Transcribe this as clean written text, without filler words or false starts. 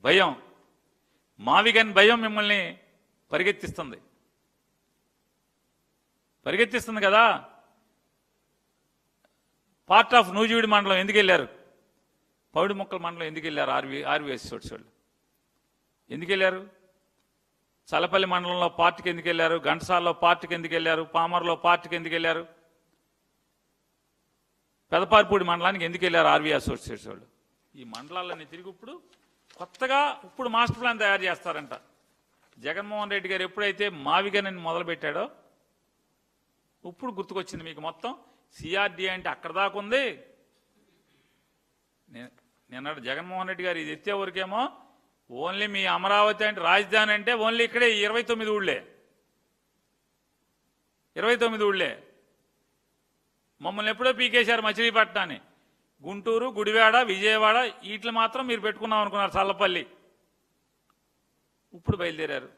భయం, మావిగన్ భయం మిమ్మల్ని పరిగెత్తిస్తుంది కదా. పార్ట్ ఆఫ్ నూజివీడి మండలం ఎందుకు వెళ్ళారు? పౌడి మొక్కల మండలం ఎందుకు వెళ్ళారు? ఆర్వీఎస్ వాళ్ళు ఎందుకు వెళ్ళారు? చలపల్లి మండలంలో పార్టీకి ఎందుకు వెళ్ళారు? ఘంటసాలలో పార్టీకి ఎందుకు వెళ్ళారు? పామర్లో పార్టీకి ఎందుకు వెళ్ళారు? పెదపారిపూడి మండలానికి ఎందుకు వెళ్ళారు ఆర్వీ అసోసియేట్స్ వాళ్ళు? ఈ మండలాలన్నీ తిరిగి కొత్తగా మాస్టర్ ప్లాన్ తయారు చేస్తారంట. జగన్మోహన్ రెడ్డి గారు ఎప్పుడైతే మావిగనని మొదలుపెట్టాడో ఇప్పుడు గుర్తుకొచ్చింది మీకు మొత్తం. సిఆర్డీ అంటే అక్కడ దాకా ఉంది. నిన్న జగన్మోహన్ రెడ్డి గారు ఇది ఎత్తే వరకేమో ఓన్లీ మీ అమరావతి అంటే రాజధాని అంటే ఓన్లీ ఇక్కడే 29 ఊళ్ళే, 29 ఊళ్ళే. మమ్మల్ని ఎప్పుడో పీకేశారు మచిలీపట్నాన్ని. గుంటూరు, గుడివాడ, విజయవాడ వీటిని మాత్రం మీరు పెట్టుకున్నాం అనుకున్నారు. చల్లపల్లి ఇప్పుడు బయలుదేరారు.